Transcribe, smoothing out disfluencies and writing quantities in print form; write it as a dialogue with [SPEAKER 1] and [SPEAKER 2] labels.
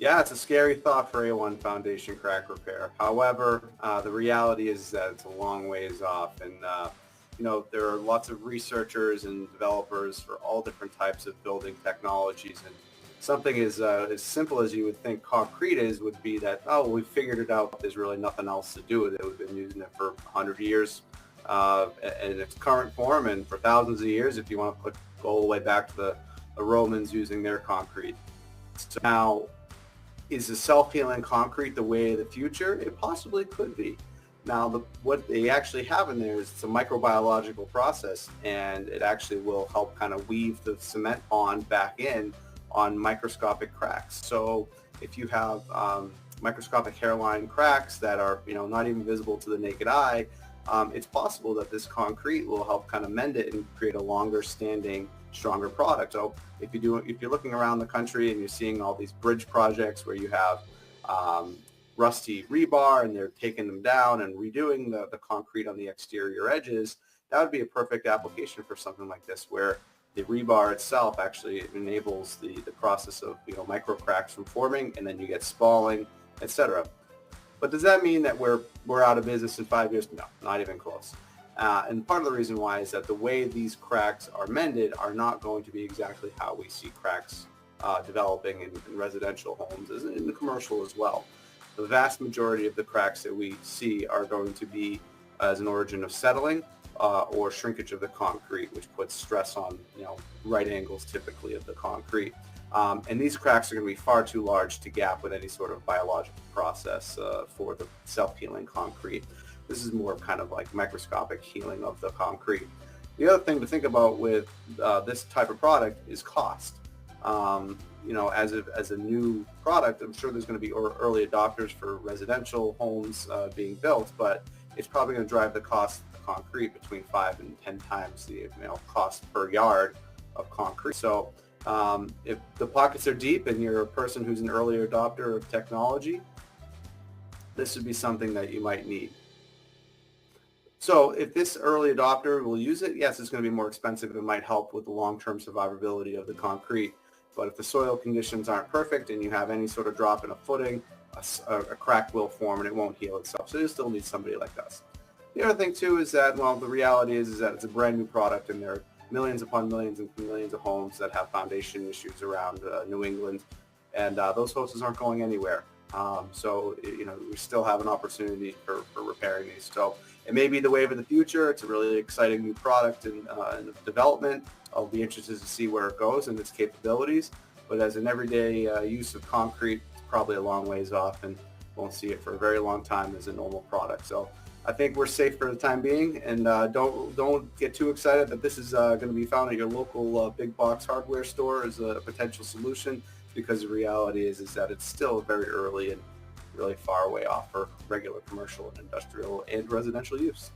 [SPEAKER 1] Yeah, it's a scary thought for A1 foundation crack repair. However, the reality is that it's a long ways off, and there are lots of researchers and developers for all different types of building technologies. And something as simple as you would think concrete is would be that, oh, we figured it out. There's really nothing else to do with it. We've been using it for 100 years in its current form, and for thousands of years, if you want to go all the way back to the Romans using their concrete. So now, is the self-healing concrete the way of the future? It possibly could be. Now, what they actually have in there is it's a microbiological process, and it actually will help kind of weave the cement bond back in on microscopic cracks. So if you have microscopic hairline cracks that are, not even visible to the naked eye, it's possible that this concrete will help kind of mend it and create a longer standing, stronger product. So if you're looking around the country and you're seeing all these bridge projects where you have rusty rebar and they're taking them down and redoing the concrete on the exterior edges, that would be a perfect application for something like this, where the rebar itself actually enables the process of micro cracks from forming, and then you get spalling, etc. But does that mean that we're out of business in 5 years? No, not even close. And part of the reason why is that the way these cracks are mended are not going to be exactly how we see cracks developing in residential homes, as in the commercial as well. The vast majority of the cracks that we see are going to be as an origin of settling or shrinkage of the concrete, which puts stress on right angles typically of the concrete. And these cracks are going to be far too large to gap with any sort of biological process for the self-healing concrete. This is more kind of like microscopic healing of the concrete. The other thing to think about with this type of product is cost. As a new product, I'm sure there's going to be early adopters for residential homes being built, but it's probably going to drive the cost of the concrete between 5 and 10 times the cost per yard of concrete. So if the pockets are deep and you're a person who's an early adopter of technology, this would be something that you might need. So if this early adopter will use it, yes, it's going to be more expensive. It might help with the long-term survivability of the concrete. But if the soil conditions aren't perfect and you have any sort of drop in a footing, a crack will form and it won't heal itself. So you still need somebody like us. The other thing too is that, well, the reality is that it's a brand new product, and there are millions upon millions and millions of homes that have foundation issues around New England, and those houses aren't going anywhere. We still have an opportunity for repairing these. So it may be the wave of the future. It's a really exciting new product in development. I'll be interested to see where it goes and its capabilities. But as an everyday use of concrete, it's probably a long ways off, and won't see it for a very long time as a normal product. So I think we're safe for the time being, and don't get too excited that this is going to be found at your local big box hardware store as a potential solution, because the reality is that it's still very early and really far away off for regular commercial and industrial and residential use.